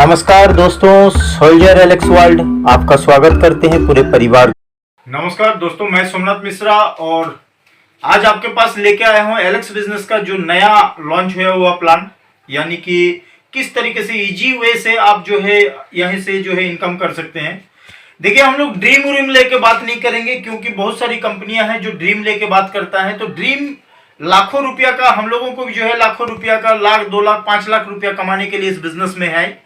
नमस्कार दोस्तों, soldier Alex world आपका स्वागत करते हैं पूरे परिवार। नमस्कार दोस्तों, मैं सोमनाथ मिश्रा और आज आपके पास लेके आया हूं एलेक्स बिजनेस का जो नया लॉन्च हुआ हुआ प्लान, यानी कि किस तरीके से इजी वे से आप जो है यहीं से जो है इनकम कर सकते हैं। देखिए, हम लोग ड्रीम व्रीम लेके बात नहीं करेंगे क्योंकि बहुत सारी कंपनियां हैं जो ड्रीम लेके बात करता है। तो ड्रीम लाखों रुपया का, हम लोगों को भी जो है लाखों रुपया का, लाख 2 लाख 5 लाख रुपया कमाने के लिए इस बिजनेस में है।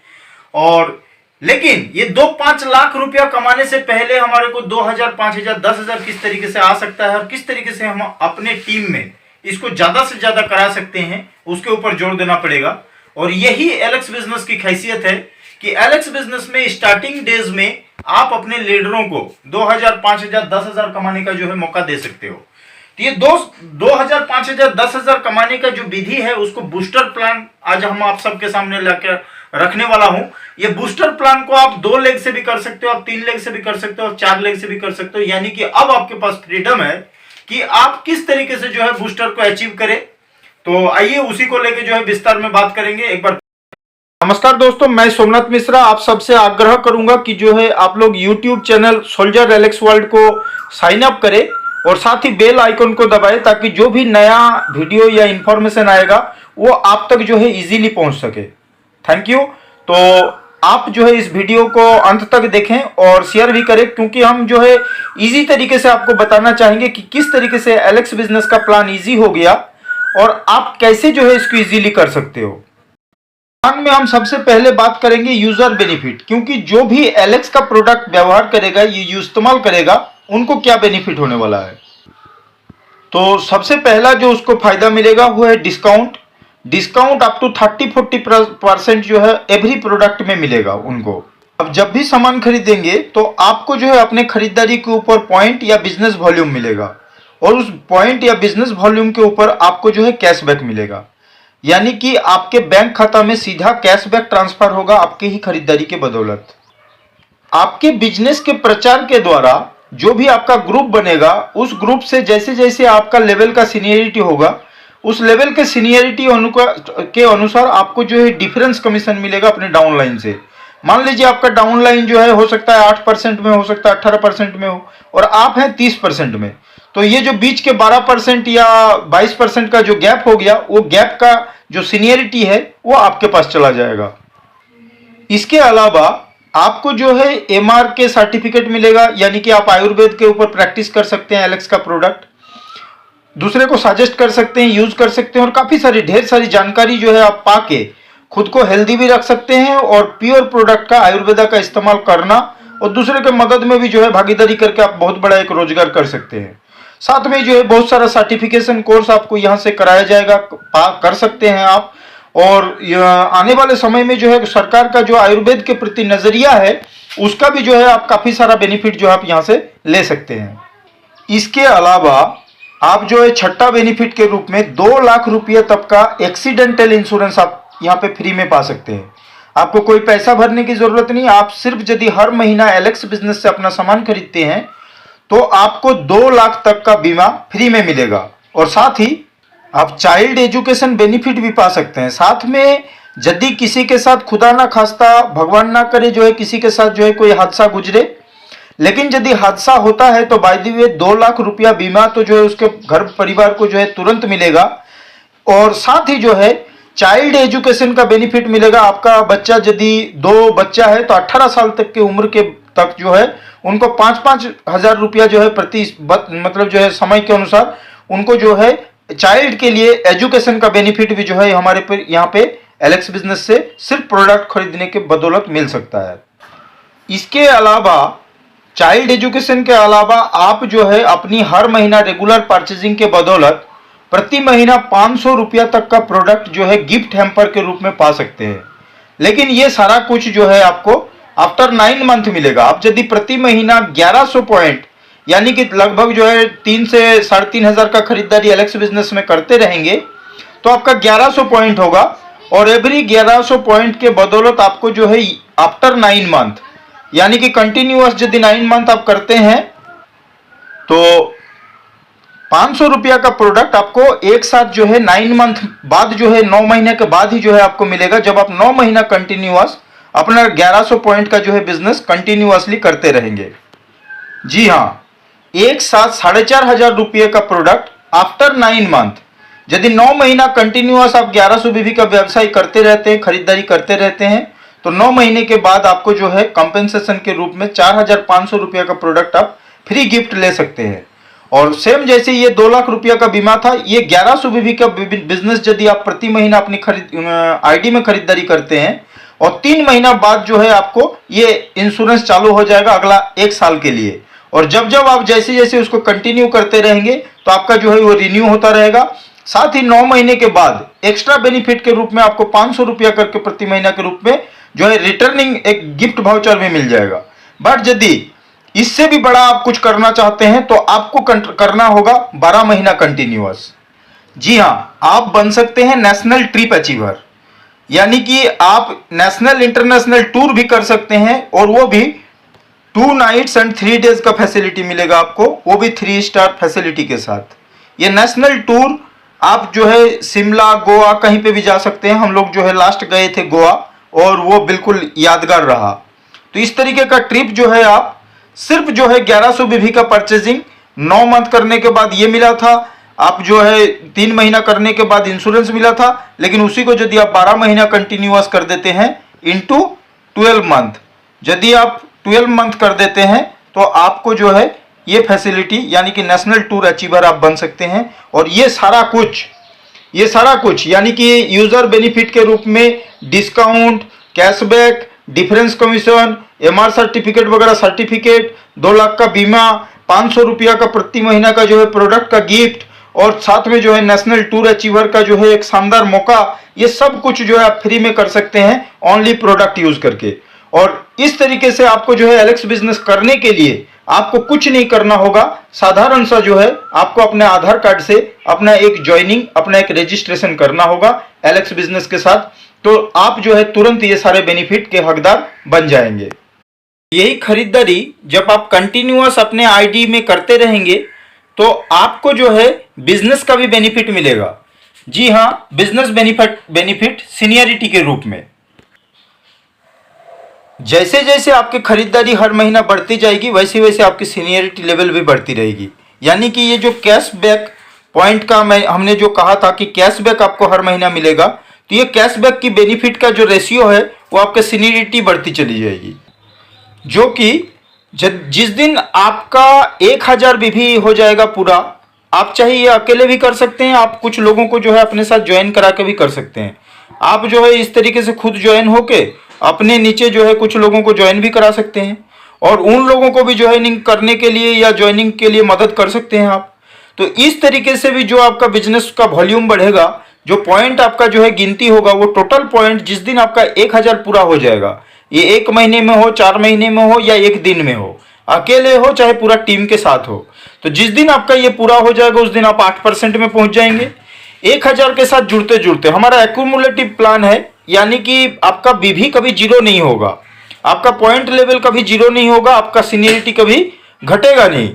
और लेकिन ये 2-5 लाख रुपया कमाने से पहले हमारे को 2000, 5000, 10,000 किस तरीके से आ सकता है और किस तरीके से हम अपने टीम में इसको ज्यादा से ज्यादा करा सकते हैं, उसके ऊपर जोर देना पड़ेगा। और यही एलेक्स बिजनेस की खासियत है कि एलेक्स बिजनेस में स्टार्टिंग डेज में आप अपने लीडरों को 2000, 5000, 10,000 कमाने का जो है मौका दे सकते हो। तो ये 2000, 5000, 10,000 कमाने का जो विधि है उसको बूस्टर प्लान आज हम आप सबके सामने लाकर रखने वाला हूं। ये बूस्टर प्लान को आप 2 लेग से भी कर सकते हो, आप 3 लेग से भी कर सकते हो, आप 4 लेग से भी कर सकते हो। यानी कि अब आपके पास फ्रीडम है कि आप किस तरीके से जो है बूस्टर को अचीव करें। तो आइए उसी को लेके जो है विस्तार में बात करेंगे एक बार। नमस्कार दोस्तों, मैं सोमनाथ मिश्रा आप सबसे आग्रह करूंगा कि जो है आप लोग YouTube channel soldier Alex world को साइन अप करें और साथ ही बेल आइकन को दबाएं ताकि जो भी नया वीडियो या इंफॉर्मेशन आएगा वो आप तक जो है इजीली पहुंच सके। Thank you. तो आप जो है इस वीडियो को अंत तक देखें और शेयर भी करें क्योंकि हम जो है इजी तरीके से आपको बताना चाहेंगे कि किस तरीके से एलेक्स बिजनेस का प्लान इजी हो गया और आप कैसे जो है इसको इजीली कर सकते हो। प्लान में हम सबसे पहले बात करेंगे यूजर बेनिफिट, क्योंकि जो भी एलेक्स का प्रोडक्ट व्यवहार करेगा, ये इस्तेमाल करेगा, उनको क्या बेनिफिट होने वाला है। तो सबसे पहला जो उसको फायदा मिलेगा वो है डिस्काउंट अप टू 30-40% जो है एवरी प्रोडक्ट में मिलेगा उनको। अब जब भी सामान खरीदेंगे तो आपको जो है अपने खरीदारी के ऊपर पॉइंट या बिजनेस वॉल्यूम मिलेगा और उस पॉइंट या बिजनेस वॉल्यूम के ऊपर आपको जो है कैशबैक मिलेगा। यानी कि आपके बैंक खाता में सीधा कैशबैक ट्रांसफर होगा आपके ही खरीदारी के बदौलत। आपके बिजनेस के प्रचार के द्वारा जो भी आपका ग्रुप बनेगा, उस ग्रुप से जैसे जैसे आपका लेवल का सीनियरिटी होगा, उस लेवल के सीनियरिटी के अनुसार आपको जो है डिफरेंस कमीशन मिलेगा अपने डाउनलाइन से। मान लीजिए आपका डाउनलाइन जो है हो सकता है 8% में, हो सकता है 18% में हो और आप हैं 30% में। तो ये जो बीच के 12% या 22% का जो गैप हो गया, वो गैप का जो सीनियरिटी है वो आपके पास चला जाएगा। इसके अलावा आपको जो है MR के सर्टिफिकेट मिलेगा, यानी कि आप आयुर्वेद के ऊपर प्रैक्टिस कर सकते हैं, एलेक्स का प्रोडक्ट दूसरे को सजेस्ट कर सकते हैं, यूज कर सकते हैं और काफी सारी ढेर सारी जानकारी जो है आप पाके खुद को हेल्दी भी रख सकते हैं और प्योर प्रोडक्ट का, आयुर्वेदा का इस्तेमाल करना और दूसरे के मदद में भी जो है भागीदारी करके आप बहुत बड़ा एक रोजगार कर सकते हैं। साथ में जो है बहुत सारा सर्टिफिकेशन कोर्स आपको यहाँ से कराया जाएगा, कर सकते हैं आप। और आने वाले समय में जो है सरकार का जो आयुर्वेद के प्रति नजरिया है उसका भी जो है आप काफी सारा बेनिफिट जो है आप यहाँ से ले सकते हैं। इसके अलावा आप जो है छठा बेनिफिट के रूप में 2 लाख रुपये तक का एक्सीडेंटल इंश्योरेंस आप यहाँ पे फ्री में पा सकते हैं। आपको कोई पैसा भरने की जरूरत नहीं। आप सिर्फ यदि हर महीना एलेक्स बिजनेस से अपना सामान खरीदते हैं तो आपको 2 लाख तक का बीमा फ्री में मिलेगा और साथ ही आप चाइल्ड एजुकेशन बेनिफिट भी पा सकते हैं। साथ में यदि किसी के साथ खुदा ना खास्ता, भगवान ना करे, जो है किसी के साथ जो है कोई हादसा गुजरे, लेकिन यदि हादसा होता है तो बाय द वे 2 लाख रुपया बीमा तो जो है उसके घर परिवार को जो है तुरंत मिलेगा। और साथ ही जो है चाइल्ड एजुकेशन का बेनिफिट मिलेगा। आपका बच्चा यदि 2 बच्चा है तो 18 साल तक की उम्र के तक जो है उनको 5-5 हजार रुपया जो है मतलब जो है समय के अनुसार उनको जो है चाइल्ड के लिए एजुकेशन का बेनिफिट भी जो है हमारे पर यहाँ पे एलेक्स बिजनेस से सिर्फ प्रोडक्ट खरीदने के बदौलत मिल सकता है। इसके अलावा चाइल्ड एजुकेशन के अलावा आप जो है अपनी हर महीना रेगुलर परचेजिंग के बदौलत प्रति महीना 500 रुपया तक का प्रोडक्ट जो है गिफ्ट हैम्पर के रूप में पा सकते हैं। लेकिन ये सारा कुछ जो है आपको आफ्टर 9 मंथ मिलेगा। आप यदि प्रति महीना 1100 पॉइंट, यानी कि लगभग जो है 3 से 3,500 का खरीदारी एलेक्स बिजनेस में करते रहेंगे तो आपका 1100 पॉइंट होगा और एवरी 1100 पॉइंट के बदौलत आपको जो है आफ्टर 9 मंथ, यानी कि कंटिन्यूअस यदि 9 मंथ आप करते हैं तो 500 रुपया का प्रोडक्ट आपको एक साथ जो है 9 मंथ बाद जो है 9 महीने के बाद ही जो है आपको मिलेगा, जब आप 9 महीना कंटिन्यूअस अपना 1100 पॉइंट का जो है बिजनेस कंटिन्यूअसली करते रहेंगे। जी हाँ, एक साथ 4,500 रुपये का प्रोडक्ट आफ्टर 9 मंथ, यदि 9 महीना कंटिन्यूअस आप 1100 बीबी का व्यवसाय करते रहते हैं, खरीदारी करते रहते हैं, तो 9 महीने के बाद आपको जो है कंपेंसेशन के रूप में 4,500 रुपये का प्रोडक्ट आप फ्री गिफ्ट ले सकते हैं। और सेम जैसे ये 2 लाख रुपया का बीमा था, ये 1100 बीबी का बिजनेस यदि आप प्रति महीना अपनी आईडी में खरीदारी करते हैं और 3 महीना बाद जो है आपको ये इंश्योरेंस चालू हो जाएगा अगला 1 साल के लिए। और जब जब आप जैसे जैसे उसको कंटिन्यू करते रहेंगे तो आपका जो है वो रिन्यू होता रहेगा। साथ ही 9 महीने के बाद एक्स्ट्रा बेनिफिट के रूप में आपको 500 रुपया करके प्रति महीना के रूप में जो है रिटर्निंग एक गिफ्ट वाउचर भी मिल जाएगा। बट यदि इससे भी बड़ा आप कुछ करना चाहते हैं तो आपको करना होगा 12 महीना कंटिन्यूअस। जी हाँ, आप बन सकते हैं नेशनल ट्रिप अचीवर, यानी कि आप नेशनल इंटरनेशनल टूर भी कर सकते हैं और वो भी 2 नाइट्स एंड 3 डेज का फैसिलिटी मिलेगा आपको, वो भी 3 स्टार फैसिलिटी के साथ। ये नेशनल टूर आप जो है शिमला, गोवा कहीं पे भी जा सकते हैं। हम लोग जो है लास्ट गए थे गोवा और वो बिल्कुल यादगार रहा। तो इस तरीके का ट्रिप जो है आप सिर्फ जो है 1100 बीबी का परचेजिंग 9 मंथ करने के बाद ये मिला था, आप जो है 3 महीना करने के बाद इंश्योरेंस मिला था, लेकिन उसी को यदि आप 12 महीना कंटिन्यूअस कर देते हैं इनटू 12 मंथ, यदि आप 12 मंथ कर देते हैं तो आपको जो है ये फैसिलिटी यानी कि नेशनल टूर अचीवर आप बन सकते हैं। और ये सारा कुछ यानी कि यूजर बेनिफिट के रूप में discount, cashback, difference commission, MR certificate वगैरह सर्टिफिकेट, 2 लाख का बीमा, 500 रुपया का प्रति महीना का जो है प्रोडक्ट का गिफ्ट और साथ में जो है नेशनल टूर अचीवर का जो है एक शानदार मौका, ये सब कुछ जो है आप फ्री में कर सकते हैं ओनली प्रोडक्ट यूज करके। और इस तरीके से आपको जो है एलेक्स बिजनेस करने के लिए आपको कुछ नहीं करना होगा, साधारण सा जो है आपको अपने आधार कार्ड से अपना एक ज्वाइनिंग, अपना एक रजिस्ट्रेशन करना होगा एलेक्स बिजनेस के साथ, तो आप जो है तुरंत ये सारे बेनिफिट के हकदार बन जाएंगे। यही खरीदारी जब आप कंटिन्यूअस अपने आईडी में करते रहेंगे तो आपको जो है बिजनेस का भी बेनिफिट मिलेगा। जी हाँ, बिजनेस बेनिफिट सीनियरिटी के रूप में। जैसे जैसे आपकी खरीदारी हर महीना बढ़ती जाएगी वैसे वैसे आपकी सीनियरिटी लेवल भी बढ़ती रहेगी। यानी कि ये जो कैशबैक पॉइंट का हमने जो कहा था कि कैशबैक आपको हर महीना मिलेगा, तो ये कैशबैक की बेनिफिट का जो रेशियो है वो आपके सीनियरिटी बढ़ती चली जाएगी, जो कि जिस दिन आपका 1000 बीबी हो जाएगा पूरा, आप चाहे ये अकेले भी कर सकते हैं, आप कुछ लोगों को जो है अपने साथ ज्वाइन करा के भी कर सकते हैं। आप जो है इस तरीके से खुद ज्वाइन होके अपने नीचे जो है कुछ लोगों को ज्वाइन भी करा सकते हैं और उन लोगों को भी ज्वाइनिंग करने के लिए या ज्वाइनिंग के लिए मदद कर सकते हैं आप। तो इस तरीके से भी जो आपका बिजनेस का वॉल्यूम बढ़ेगा, जो पॉइंट आपका जो है गिनती होगा, वो टोटल पॉइंट जिस दिन आपका 1000 पूरा हो जाएगा, ये 1 महीने में हो, 4 महीने में हो या 1 दिन में हो, अकेले हो चाहे पूरा टीम के साथ हो, तो जिस दिन आपका ये पूरा हो जाएगा उस दिन आप 8% में पहुंच जाएंगे। 1000 के साथ जुड़ते जुड़ते हमारा एक्यूमुलेटिव प्लान है, यानी कि आपका बीबी कभी जीरो नहीं होगा, आपका पॉइंट लेवल कभी जीरो नहीं होगा, आपका सीनियरिटी कभी घटेगा नहीं।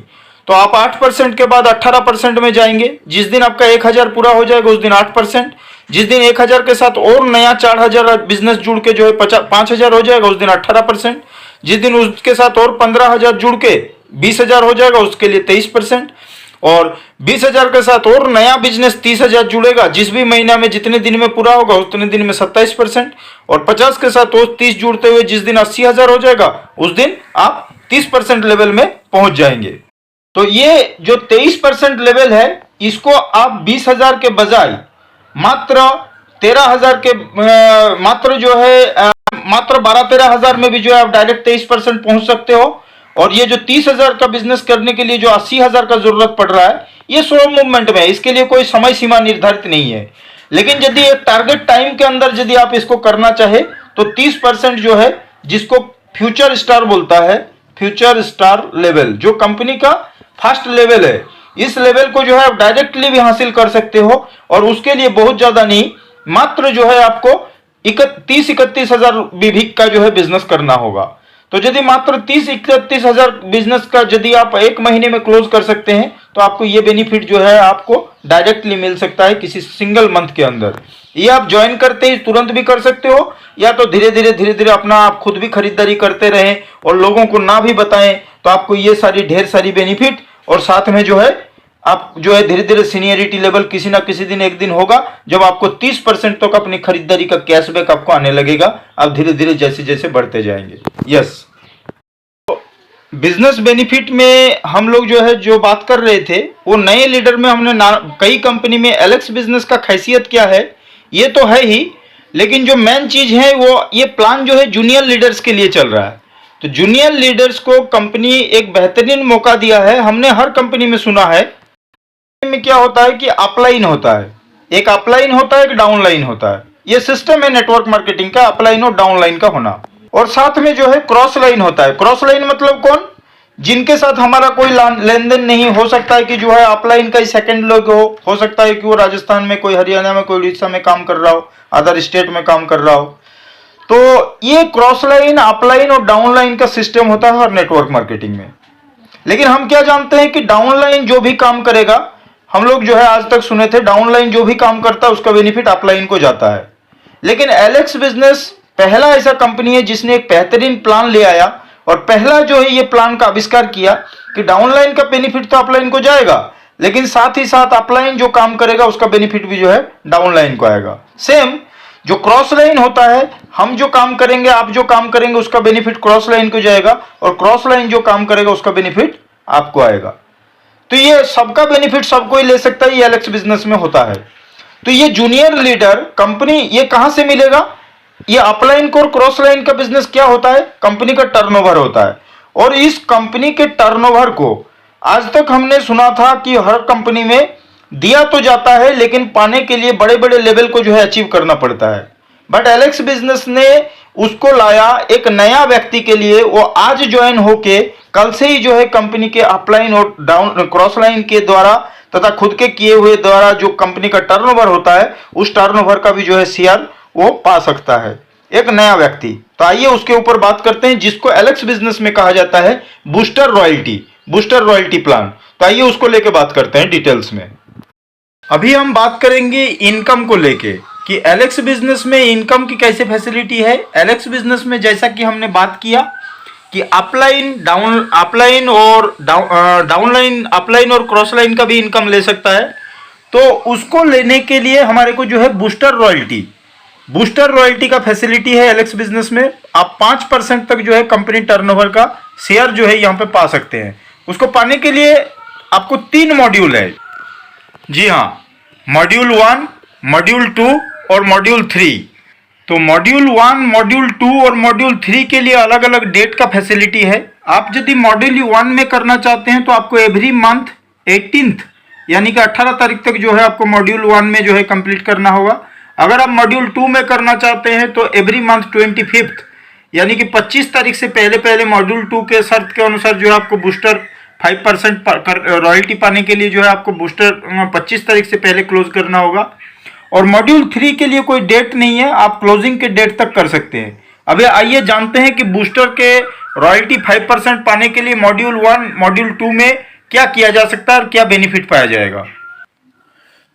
तो आप 8% के बाद 18% में जाएंगे। जिस दिन आपका 1000 पूरा हो जाएगा उस दिन 8%, जिस दिन 1000 के साथ और नया 4000 बिजनेस जुड़ के जो है 5000 हो जाएगा उस दिन 18%, जिस दिन उसके साथ और 15000 जुड़ के 20000 हो जाएगा उसके लिए 23%, और 20000 के साथ और नया बिजनेस 30000 जुड़ेगा, जिस भी महीना में जितने दिन में पूरा होगा उतने दिन में 27%, और 50 के साथ और 30 जुड़ते हुए जिस दिन 80000 हो जाएगा उस दिन आप 30% लेवल में पहुंच जाएंगे। तो ये जो 23% लेवल है इसको आप 20000 के बजाय मात्र 13000 के मात्र जो है मात्र 12-13 में भी जो है आप डायरेक्ट 23% पहुंच सकते हो। और ये जो 30,000 का बिजनेस करने के लिए जो 80,000 का जरूरत पड़ रहा है ये स्लो मूवमेंट में है, इसके लिए कोई समय सीमा निर्धारित नहीं है। लेकिन यदि एक टारगेट टाइम के अंदर यदि आप इसको करना चाहे तो 30% जो है, जिसको फ्यूचर स्टार बोलता है, फ्यूचर स्टार लेवल जो कंपनी का फर्स्ट लेवल है, इस लेवल को जो है आप डायरेक्टली भी हासिल कर सकते हो। और उसके लिए बहुत ज्यादा नहीं, मात्र जो है आपको 30-31 हजार बीबी का जो है बिजनेस करना होगा। तो यदि मात्र 30-31 हजार बिजनेस का यदि आप 1 महीने में क्लोज कर सकते हैं तो आपको ये बेनिफिट जो है आपको डायरेक्टली मिल सकता है किसी सिंगल मंथ के अंदर। ये आप ज्वाइन करते ही तुरंत भी कर सकते हो, या तो धीरे धीरे अपना आप खुद भी खरीदारी करते रहें और लोगों को ना भी बताएं, तो आपको ये सारी ढेर सारी बेनिफिट, और साथ में जो है आप जो है धीरे धीरे सीनियरिटी लेवल किसी ना किसी दिन एक दिन होगा जब आपको 30% तक अपनी खरीदारी का कैशबैक आपको आने लगेगा। आप धीरे धीरे जैसे जैसे बढ़ते जाएंगे। यस, बिजनेस बेनिफिट में हम लोग जो है जो बात कर रहे थे वो नए लीडर में हमने कई कंपनी में एलेक्स बिजनेस का खासियत क्या है ये तो है ही, लेकिन जो मेन चीज है वो ये प्लान जो है जूनियर लीडर्स के लिए चल रहा है। तो जूनियर लीडर्स को कंपनी एक बेहतरीन मौका दिया है। हमने हर कंपनी में सुना है में क्या होता है कि अपलाइन होता है, एक अपलाइन होता है, एक डाउनलाइन होता है। ये सिस्टम है नेटवर्क मार्केटिंग का, अपलाइन और डाउनलाइन का होना। और साथ में जो है क्रॉस लाइन होता है। क्रॉस लाइन मतलब कौन? जिनके साथ हमारा कोई लेन देन नहीं हो सकता है कि जो है अपलाइन का ही सेकंड लोग हो सकता है कि वो राजस्थान में, कोई हरियाणा में, कोई उड़ीसा में काम कर रहा हो, अदर स्टेट में काम कर रहा हो। तो ये क्रॉस लाइन, अपलाइन और डाउनलाइन का सिस्टम होता है हर नेटवर्क मार्केटिंग में। लेकिन हम क्या जानते हैं कि डाउनलाइन जो भी काम करेगा, हम लोग जो है आज तक सुने थे डाउनलाइन जो भी काम करता है उसका बेनिफिट अपलाइन को जाता है। लेकिन एलेक्स बिजनेस पहला ऐसा कंपनी है जिसने एक बेहतरीन प्लान ले आया और पहला जो है ये प्लान का आविष्कार किया कि डाउनलाइन का बेनिफिट तो अपलाइन को जाएगा, लेकिन साथ ही साथ अपलाइन जो काम करेगा उसका बेनिफिट भी जो है डाउनलाइन को आएगा। सेम जो क्रॉस लाइन होता है, हम जो काम करेंगे, आप जो काम करेंगे उसका बेनिफिट क्रॉस लाइन को जाएगा और क्रॉस लाइन जो काम करेगा उसका बेनिफिट आपको आएगा। तो ये सबका बेनिफिट सबको ही ले सकता है, ये एलेक्स बिजनेस में होता है। तो ये जूनियर लीडर कंपनी ये कहां से मिलेगा? ये अपलाइन को और क्रॉस लाइन का बिजनेस क्या होता है? कंपनी का टर्नओवर होता है। और इस कंपनी के टर्नओवर को आज तक हमने सुना था कि हर कंपनी में दिया तो जाता है, लेकिन पाने के लिए बड़े बड़े लेवल को जो है अचीव करना पड़ता है। बट एलेक्स बिजनेस ने उसको लाया एक नया व्यक्ति के लिए। वो आज ज्वाइन होके कल से ही जो है कंपनी के अपलाइन और डाउन क्रॉस लाइन के द्वारा तथा खुद के किए हुए द्वारा जो कंपनी का टर्नओवर होता है उस टर्नओवर का भी जो है शेयर वो पा सकता है, एक नया व्यक्ति। तो आइए उसके ऊपर बात करते हैं, जिसको एलेक्स बिजनेस में कहा जाता है बूस्टर रॉयल्टी प्लान। तो आइए उसको लेके बात करते हैं डिटेल्स में। अभी हम बात करेंगे इनकम को लेके कि एलेक्स बिजनेस में इनकम की कैसे फैसिलिटी है। एलेक्स बिजनेस में जैसा कि हमने बात किया कि अपलाइन और क्रॉस लाइन का भी इनकम ले सकता है। तो उसको लेने के लिए हमारे को जो है बूस्टर रॉयल्टी का फैसिलिटी है एलेक्स बिजनेस में। आप 5% तक जो है कंपनी टर्नओवर का शेयर जो है यहाँ पे पा सकते हैं। उसको पाने के लिए आपको 3 मॉड्यूल है। जी हाँ, मॉड्यूल 1, मॉड्यूल 2 और मॉड्यूल 3। तो मॉड्यूल 1, मॉड्यूल 2 और मॉड्यूल 3 के लिए अलग अलग डेट का फैसिलिटी है। आप यदि मॉड्यूल 1 में करना चाहते हैं तो आपको एवरी मंथ 18th यानी कि 18 तारीख तक जो है आपको मॉड्यूल 1 में जो है कंप्लीट करना होगा। अगर आप मॉड्यूल 2 में करना चाहते हैं तो एवरी मंथ 25th यानी कि 25 तारीख से पहले मॉड्यूल 2 के शर्त के अनुसार जो है आपको बूस्टर 5% रॉयल्टी पाने के लिए जो है आपको बूस्टर 25 तारीख से पहले क्लोज करना होगा। और मॉड्यूल 3 के लिए कोई डेट नहीं है, आप क्लोजिंग के डेट तक कर सकते हैं। अभी आइए जानते हैं कि बूस्टर के रॉयल्टी 5% पाने के लिए मॉड्यूल 1, मॉड्यूल 2 में क्या किया जा सकता है और क्या बेनिफिट पाया जाएगा।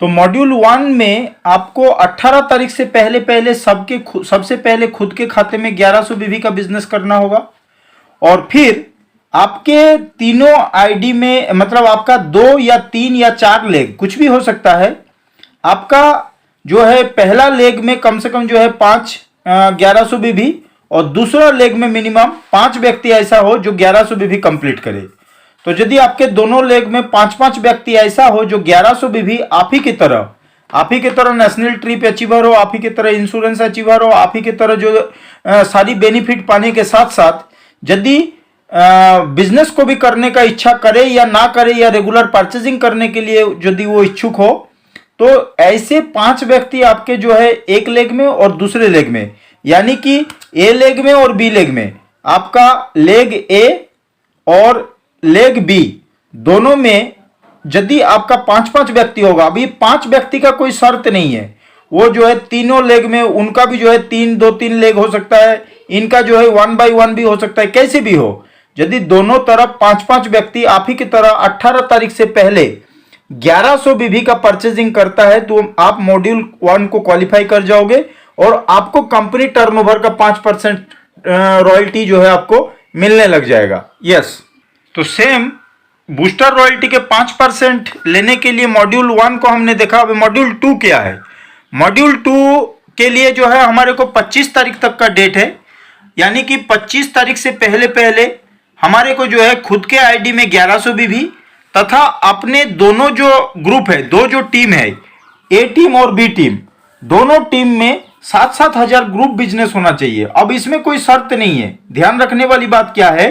तो मॉड्यूल 1 में आपको 18 तारीख से पहले सबसे पहले खुद के खाते में 1100 बीवी का बिजनेस करना होगा। और फिर आपके तीनों आईडी में, मतलब आपका 2 या 3 या 4 लेग कुछ भी हो सकता है, आपका जो है पहला लेग में कम से कम जो है 1100 बीवी और दूसरा लेग में मिनिमम 5 व्यक्ति ऐसा हो जो 1100 बीवी कंप्लीट करे। तो यदि आपके दोनों लेग में 5-5 व्यक्ति ऐसा हो जो 1100 बीवी आप ही की तरह नेशनल ट्रिप अचीवर हो, आप ही की तरह इंश्योरेंस अचीवर हो, आप ही की तरह जो सारी बेनिफिट पाने के साथ साथ यदि बिजनेस को भी करने का इच्छा करे या ना करे या रेगुलर परचेजिंग करने के लिए यदि वो इच्छुक हो, तो ऐसे 5 व्यक्ति आपके जो है एक लेग में और दूसरे लेग में, यानी कि ए लेग में और बी लेग में, आपका लेग ए और लेग बी दोनों में यदि आपका 5-5 व्यक्ति होगा, अभी 5 व्यक्ति का कोई शर्त नहीं है, वो जो है तीनों लेग में उनका भी जो है 2-3 लेग हो सकता है, इनका जो है 1 by 1 भी हो सकता है, कैसे भी हो। यदि दोनों तरफ 5-5 व्यक्ति आप ही की तरह 18 तारीख से पहले 1100 बीबी का परचेजिंग करता है तो आप मॉड्यूल 1 को क्वालिफाई कर जाओगे और आपको कंपनी टर्नओवर का 5% रॉयल्टी जो है आपको मिलने लग जाएगा। यस, तो सेम बूस्टर रॉयल्टी के 5% लेने के लिए मॉड्यूल 1 को हमने देखा। अभी मॉड्यूल 2 क्या है? मॉड्यूल 2 के लिए जो है हमारे को 25 तारीख तक का डेट है, यानी कि 25 तारीख से पहले पहले हमारे को जो है खुद के आईडी में 1100 बीबी तथा अपने दोनों जो ग्रुप है, दो जो टीम है, ए टीम और बी टीम, दोनों टीम में 7-7 हजार ग्रुप बिजनेस होना चाहिए। अब इसमें कोई शर्त नहीं है। ध्यान रखने वाली बात क्या है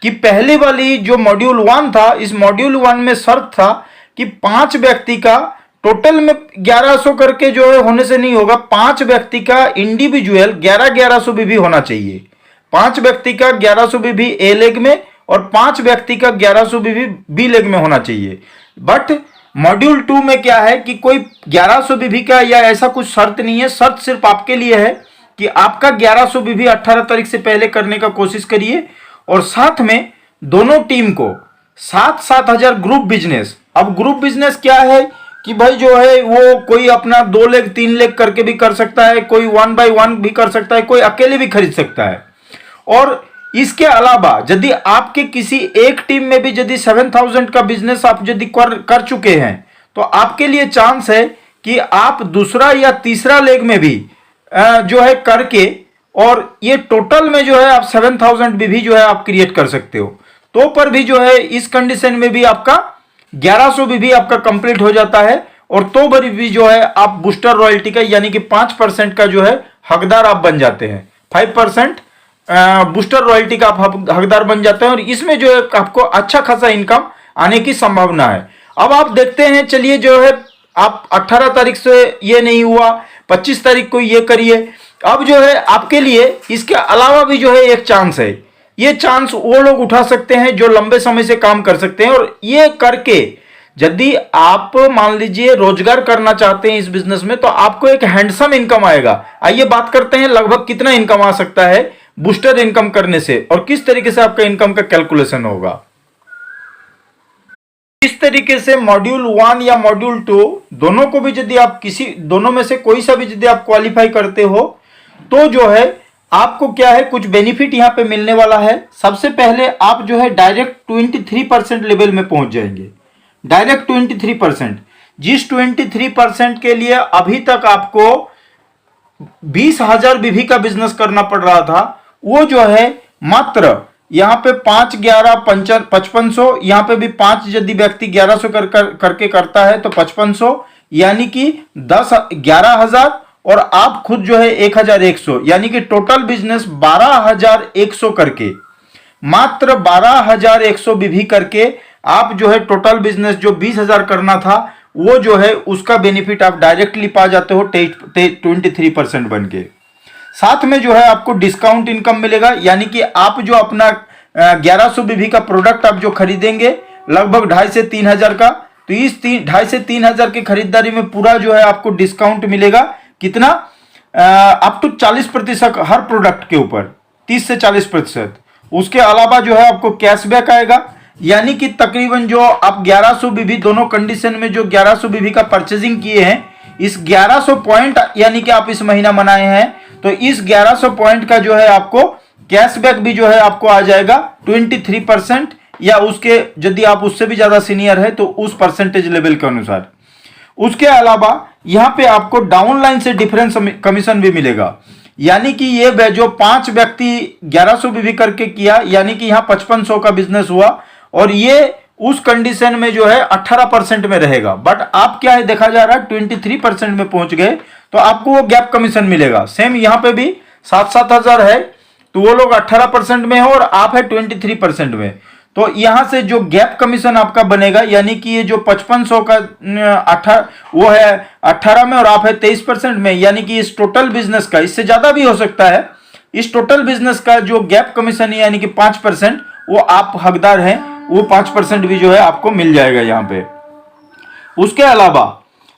कि पहले वाली जो मॉड्यूल 1 था, इस मॉड्यूल 1 में शर्त था कि 5 व्यक्ति का टोटल में 1100 करके जो है होने से नहीं होगा। 5 व्यक्ति का इंडिविजुअल 1100 बीबी होना चाहिए। 5 व्यक्ति का 1100 बीबी ए लेग में और 5 व्यक्ति का 1100 बीबी बी लेग में होना चाहिए। बट मॉड्यूल 2 में क्या है कि कोई 1100 बीबी का या ऐसा कुछ शर्त नहीं है। शर्त सिर्फ आपके लिए है कि आपका 1100 बीबी 18 तारीख से पहले करने का कोशिश करिए और साथ में दोनों टीम को 7-7 हजार ग्रुप बिजनेस। अब ग्रुप बिजनेस क्या है कि भाई जो है वो कोई अपना 2 लेग 3 लेग करके भी कर सकता है, कोई 1 by 1 भी कर सकता है, कोई अकेले भी खरीद सकता है। और इसके अलावा यदि आपके किसी एक टीम में भी यदि 7000 का बिजनेस आप यदि कर चुके हैं तो आपके लिए चांस है कि आप दूसरा या तीसरा लेग में भी जो है करके और ये टोटल में जो है आप 7000 भी जो है आप क्रिएट कर सकते हो। तो पर भी जो है इस कंडीशन में भी आपका 1100 भी आपका कंप्लीट हो जाता है और तो पर भी जो है आप बूस्टर रॉयल्टी का यानी कि 5% का जो है हकदार आप बन जाते हैं। 5% बूस्टर रॉयल्टी का आप हकदार बन जाते हैं और इसमें जो है आपको अच्छा खासा इनकम आने की संभावना है। अब आप देखते हैं, चलिए जो है आप 18 तारीख से ये नहीं हुआ, 25 तारीख को ये करिए। अब जो है आपके लिए इसके अलावा भी जो है एक चांस है। ये चांस वो लोग उठा सकते हैं जो लंबे समय से काम कर सकते हैं और ये करके यदि आप मान लीजिए रोजगार करना चाहते हैं इस बिजनेस में तो आपको एक हैंडसम इनकम आएगा। आइए बात करते हैं लगभग कितना इनकम आ सकता है बूस्टर इनकम करने से और किस तरीके से आपका इनकम का कैलकुलेशन होगा। इस तरीके से मॉड्यूल 1 या मॉड्यूल 2 दोनों को भी यदि आप किसी दोनों में से कोई सा भी यदि आप क्वालिफाई करते हो तो जो है आपको क्या है कुछ बेनिफिट यहां पे मिलने वाला है। सबसे पहले आप जो है डायरेक्ट 23% लेवल में पहुंच जाएंगे। डायरेक्ट 23%, जिस 23% के लिए अभी तक आपको 20,000 बीबी का बिजनेस करना पड़ रहा था, वो जो है मात्र यहाँ पे 5, 11, 5500, यहाँ पे भी 5 यदि व्यक्ति 1100 करके करता है तो 5500 यानी कि 11,000 और आप खुद जो है 1,100 यानी कि टोटल बिजनेस 12,100 करके, मात्र 12,100 बीबी करके आप जो है टोटल बिजनेस जो 20,000 करना था वो जो है उसका बेनिफिट आप डायरेक्टली पा जाते हो 23% बन के। साथ में जो है आपको डिस्काउंट इनकम मिलेगा, यानी कि आप जो अपना 1100 बीबी का प्रोडक्ट आप जो खरीदेंगे लगभग 2,500 से 3,000 का, तो इस 2,500 से 3,000 की खरीदारी में पूरा जो है आपको डिस्काउंट मिलेगा। कितना? अप टू 40% हर प्रोडक्ट के ऊपर, 30 से 40%। उसके अलावा जो है आपको कैशबैक आएगा, यानी कि तकरीबन जो आप 1100 बीबी दोनों कंडीशन में जो 1100 बीबी का परचेजिंग किए हैं, इस 1100 पॉइंट यानी कि आप इस महीना मनाए हैं तो इस 1100 पॉइंट का जो है आपको कैशबैक भी जो है आपको आ जाएगा 23% या उसके यदि आप उससे भी ज्यादा सीनियर है तो उस परसेंटेज लेवल के अनुसार। उसके अलावा यहाँ पे आपको डाउनलाइन से डिफरेंस कमीशन भी मिलेगा, यानी कि ये जो 5 व्यक्ति 1100 बीबी करके किया यानी कि यहाँ 5500 का बिजनेस हुआ और ये उस कंडीशन में जो है 18% में रहेगा। बट आप क्या है देखा जा रहा है 23% में पहुंच गए तो आपको वो गैप कमीशन मिलेगा। सेम यहाँ पे भी 7-7 हजार है तो वो लोग 18% में हो और आप है 23% में, तो यहां से जो गैप कमीशन आपका बनेगा यानी कि ये जो 5500 का वो है 18 में और आप है 23% में, यानी कि इस टोटल बिजनेस का, इससे ज्यादा भी हो सकता है, इस टोटल बिजनेस का जो गैप कमीशन है यानी कि 5% वो आप हकदार हैं, वो 5% भी जो है आपको मिल जाएगा यहाँ पे। उसके अलावा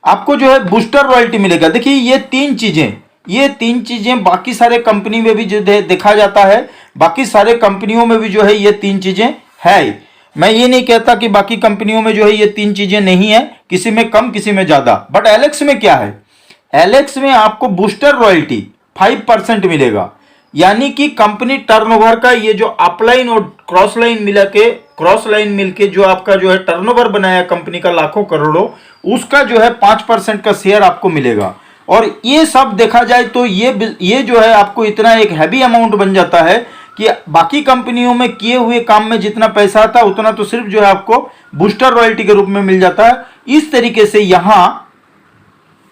आपको जो है बूस्टर रॉयल्टी मिलेगा। देखिए ये 3 चीजें, ये तीन चीजें बाकी सारे कंपनी में भी जो देखा जाता है, बाकी सारे कंपनियों में भी जो है ये तीन चीजें है। मैं ये नहीं कहता कि बाकी कंपनियों में जो है ये तीन चीजें नहीं है, किसी में कम किसी में ज्यादा। बट एलेक्स में क्या है, एलेक्स में आपको बूस्टर रॉयल्टी 5% मिलेगा, यानी कि कंपनी टर्नओवर का ये जो अपलाइन और क्रॉस लाइन मिलके जो आपका जो है टर्नओवर बनाया कंपनी का लाखों करोड़ों, उसका जो है 5% का शेयर आपको मिलेगा। और ये सब देखा जाए तो ये जो है आपको इतना एक हैवी अमाउंट बन जाता है कि बाकी कंपनियों में किए हुए काम में जितना पैसा आता उतना तो सिर्फ जो है आपको बूस्टर रॉयल्टी के रूप में मिल जाता है। इस तरीके से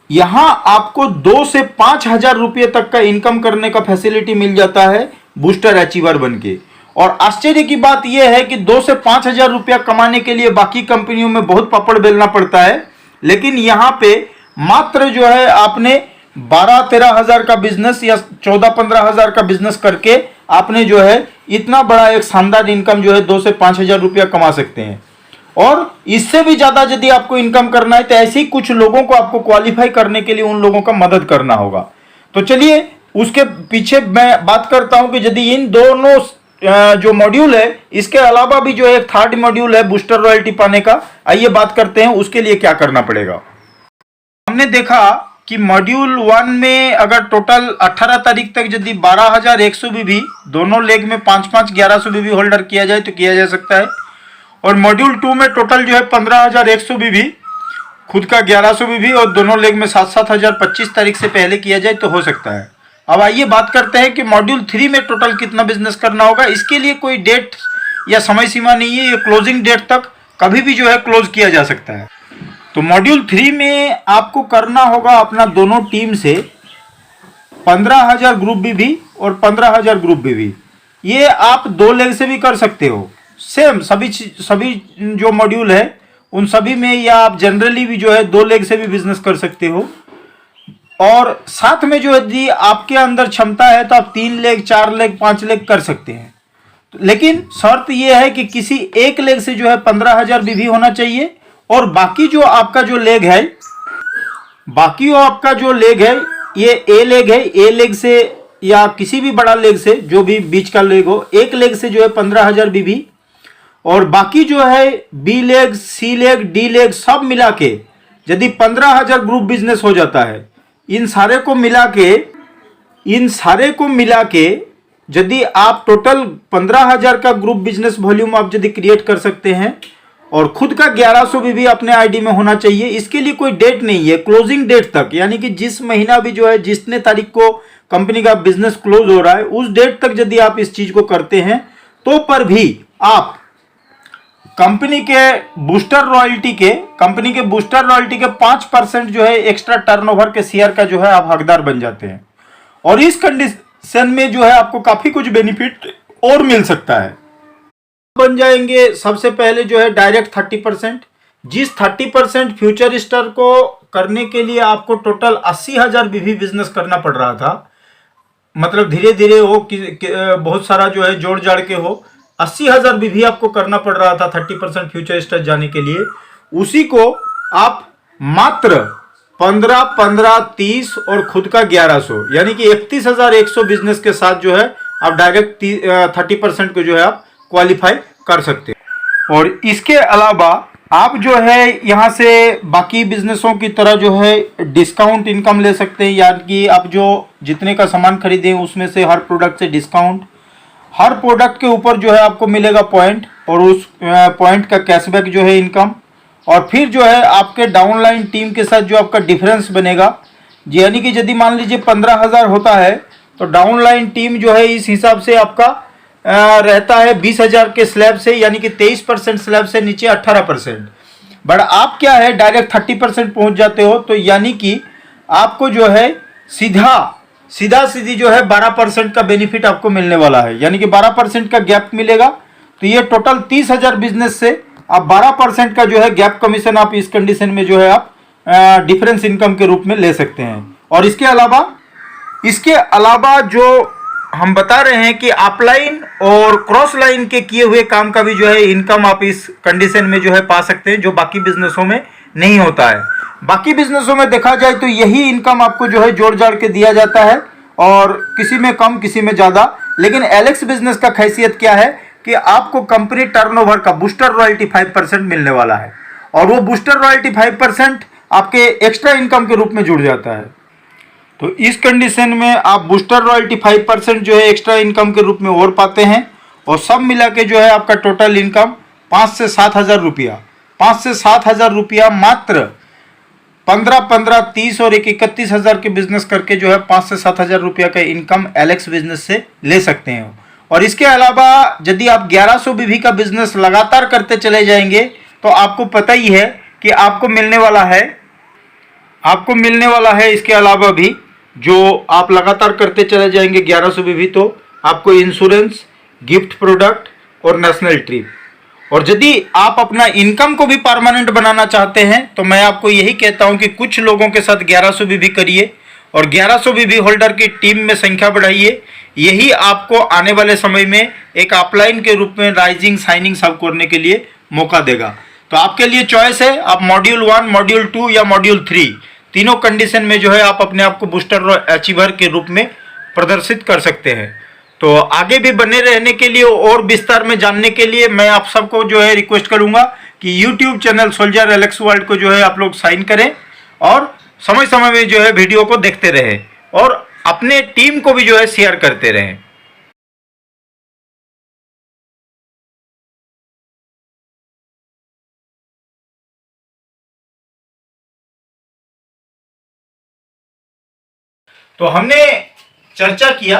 यहां आपको 2 से 5,000 रुपये तक का इनकम करने का फैसिलिटी मिल जाता है बूस्टर अचीवर बनके। और आश्चर्य की बात यह है कि 2 से 5,000 रुपया कमाने के लिए बाकी कंपनियों में बहुत पापड़ बेलना पड़ता है, लेकिन यहां पे मात्र जो है आपने 12-13 हजार का बिजनेस या 14-15 हजार का बिजनेस करके आपने जो है इतना बड़ा एक शानदार इनकम जो है 2 से 5,000 रुपया कमा सकते हैं। और इससे भी ज्यादा यदि आपको इनकम करना है तो ऐसे ही कुछ लोगों को आपको क्वालिफाई करने के लिए उन लोगों का मदद करना होगा। तो चलिए उसके पीछे मैं बात करता हूं कि यदि इन दोनों जो मॉड्यूल है, इसके अलावा भी जो एक थर्ड मॉड्यूल है बूस्टर रॉयल्टी पाने का, आइए बात करते हैं उसके लिए क्या करना पड़ेगा। हमने देखा कि मॉड्यूल 1 में अगर टोटल 18 तारीख तक यदि 12,100 बीबी दोनों लेग में 5-5 1100 बीबी होल्डर किया जाए तो किया जा सकता है। और मॉड्यूल 2 में टोटल जो है 15,100 बीबी, खुद का 1100 बीबी और दोनों लेग में 7-7 हजार 25 तारीख से पहले किया जाए तो हो सकता है। अब आइए बात करते हैं कि मॉड्यूल 3 में टोटल कितना बिजनेस करना होगा। इसके लिए कोई डेट या समय सीमा नहीं है, ये क्लोजिंग डेट तक कभी भी जो है क्लोज किया जा सकता है। तो मॉड्यूल 3 में आपको करना होगा अपना दोनों टीम से 15,000 ग्रुप बीबी और 15,000 ग्रुप बीबी। ये आप 2 लेग से भी कर सकते हो, सेम सभी जो मॉड्यूल है उन सभी में, या आप जनरली भी जो है 2 लेग से भी बिजनेस कर सकते हो। और साथ में जो यदि आपके अंदर क्षमता है तो आप 3 लेग 4 लेग 5 लेग कर सकते हैं, लेकिन शर्त यह है कि किसी एक लेग से जो है 15,000 बीबी होना चाहिए। और बाकी जो आपका जो लेग है, ये ए लेग है, ए लेग से या किसी भी बड़ा लेग से, जो भी बीच का लेग हो, एक लेग से जो है 15,000 बीबी। और बाकी जो है बी लेग, सी लेग, डी लेग सब मिला के यदि 15,000 ग्रुप बिजनेस हो जाता है, इन सारे को मिला के यदि आप टोटल 15,000 का ग्रुप बिजनेस वॉल्यूम आप यदि क्रिएट कर सकते हैं और खुद का 1100 भी अपने आईडी में होना चाहिए। इसके लिए कोई डेट नहीं है, क्लोजिंग डेट तक, यानी कि जिस महीना भी जो है जितने तारीख को कंपनी का बिजनेस क्लोज हो रहा है उस डेट तक यदि आप इस चीज को करते हैं तो पर भी आप कंपनी के बूस्टर रॉयल्टी के 5% जो है एक्स्ट्रा टर्नओवर के शेयर का जो है आप हकदार बन जाते हैं। और इस कंडीशन में जो है आपको काफी कुछ बेनिफिट और मिल सकता है। बन जाएंगे सबसे पहले जो है डायरेक्ट 30%, जिस 30% फ्यूचर स्टार को करने के लिए आपको टोटल 80,000 बीबी बिजनेस करना पड़ रहा था, मतलब धीरे धीरे हो बहुत सारा जो है जोड़ जाड़ के हो, 80,000 बीबी आपको करना पड़ रहा था 30% फ्यूचर स्टार जाने के लिए। उसी को आप मात्र 15, 30 और खुद का 1100 यानी कि 31,100 बिजनेस के साथ जो है आप डायरेक्ट 30% को जो है आप क्वालिफाई कर सकते हैं। और इसके अलावा आप जो है यहाँ से बाकी बिजनेसों की तरह जो है डिस्काउंट इनकम ले सकते हैं, यानी कि आप जो जितने का सामान खरीदें उसमें से हर प्रोडक्ट से डिस्काउंट, हर प्रोडक्ट के ऊपर जो है आपको मिलेगा पॉइंट और उस पॉइंट का कैशबैक जो है इनकम। और फिर जो है आपके डाउनलाइन टीम के साथ जो आपका डिफरेंस बनेगा, यानी कि यदि मान लीजिए 15,000 होता है तो डाउनलाइन टीम जो है इस हिसाब से आपका रहता है 20,000 के स्लैब से, यानी कि 23% स्लैब से नीचे 18%। बट आप क्या है डायरेक्ट 30% पहुंच जाते हो, तो यानी कि आपको जो है सीधी जो है 12% का बेनिफिट आपको मिलने वाला है, यानी कि 12% का गैप मिलेगा। तो ये टोटल 30,000 बिजनेस से आप 12% का जो है गैप कमीशन आप इस कंडीशन में जो है आप डिफरेंस इनकम के रूप में ले सकते हैं। और इसके अलावा जो हम बता रहे हैं कि अपलाइन और क्रॉस लाइन के किए हुए काम का भी जो है इनकम आप इस कंडीशन में जो है पा सकते हैं, जो बाकी बिजनेसों में नहीं होता है। बाकी बिजनेसों में देखा जाए तो यही इनकम आपको जो है जोड़ जाड़ के दिया जाता है, और किसी में कम किसी में ज़्यादा। लेकिन एलेक्स बिजनेस का खासियत क्या है कि आपको कंपनी टर्नओवर का बूस्टर रॉयल्टी 5% मिलने वाला है, और वो बूस्टर रॉयल्टी 5% आपके एक्स्ट्रा इनकम के रूप में जुड़ जाता है। तो इस कंडीशन में आप बूस्टर रॉयल्टी 5% जो है एक्स्ट्रा इनकम के रूप में और पाते हैं, और सब मिला के जो है आपका टोटल इनकम 5 से 7 हज़ार रुपया, 5 से 7 हज़ार रुपया मात्र 15, 30 और 31 हज़ार के बिजनेस करके जो है 5 से 7 हज़ार रुपया का इनकम एलेक्स बिजनेस से ले सकते हैं। और इसके अलावा यदि आप 1100 बीवी का बिजनेस लगातार करते चले जाएंगे तो आपको पता ही है कि आपको मिलने वाला है इसके अलावा भी, जो आप लगातार करते चले जाएंगे 1100 बीवी, तो आपको इंश्योरेंस, गिफ्ट प्रोडक्ट और नेशनल ट्रिप। और यदि आप अपना इनकम को भी परमानेंट बनाना चाहते हैं तो मैं आपको यही कहता हूं कि कुछ लोगों के साथ 1100 बीवी करिए और 1100 बीवी होल्डर की टीम में संख्या बढ़ाइए। यही आपको आने वाले समय में एक अपलाइन के रूप में राइजिंग शाइनिंग सब करने के लिए मौका देगा। तो आपके लिए चॉइस है, आप मॉड्यूल 1, मॉड्यूल 2 या मॉड्यूल 3 तीनों कंडीशन में जो है आप अपने आप को बूस्टर अचीवर के रूप में प्रदर्शित कर सकते हैं। तो आगे भी बने रहने के लिए और विस्तार में जानने के लिए मैं आप सबको जो है रिक्वेस्ट करूंगा कि YouTube channel soldier Alex world को जो है आप लोग साइन करें और समय समय में जो है वीडियो को देखते रहें और अपने टीम को भी जो है शेयर करते रहें। तो हमने चर्चा किया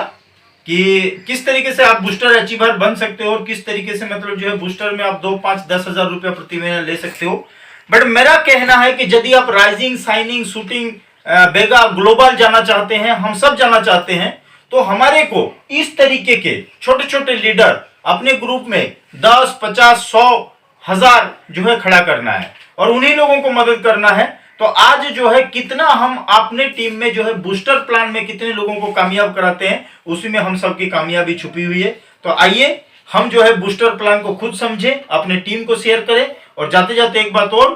कि किस तरीके से आप बूस्टर अचीवर बन सकते हो और किस तरीके से मतलब जो है बूस्टर में आप 2, 5, 10 हज़ार रुपया प्रति महीना ले सकते हो। बट मेरा कहना है कि यदि आप राइजिंग, शाइनिंग, शूटिंग, बेगा, ग्लोबल जाना चाहते हैं, हम सब जाना चाहते हैं, तो हमारे को इस तरीके के छोटे छोटे लीडर अपने ग्रुप में 10, 50, 100, 1000 जो है खड़ा करना है और उन्हीं लोगों को मदद करना है। तो आज जो है कितना हम अपने टीम में जो है बूस्टर प्लान में कितने लोगों को कामयाब कराते हैं, उसी में हम सबकी कामयाबी छुपी हुई है। तो आइए हम जो है बूस्टर प्लान को खुद समझें, अपने टीम को शेयर करें। और जाते जाते एक बात और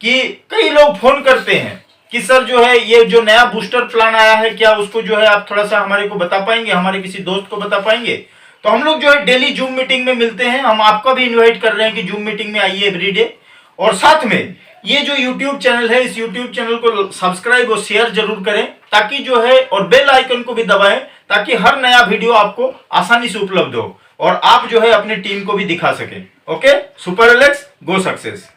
कि कई लोग फोन करते हैं कि सर जो है ये जो नया बूस्टर प्लान आया है, क्या उसको जो है आप थोड़ा सा हमारे को बता पाएंगे, हमारे किसी दोस्त को बता पाएंगे। तो हम लोग जो है डेली जूम मीटिंग में मिलते हैं, हम आपका भी इन्वाइट कर रहे हैं कि जूम मीटिंग में आइए एवरीडे। और साथ में ये जो YouTube चैनल है, इस YouTube चैनल को सब्सक्राइब और शेयर जरूर करें ताकि जो है, और बेल आइकन को भी दबाएं ताकि हर नया वीडियो आपको आसानी से उपलब्ध हो और आप जो है अपनी टीम को भी दिखा सकें। ओके, सुपर एलेक्स, गो सक्सेस।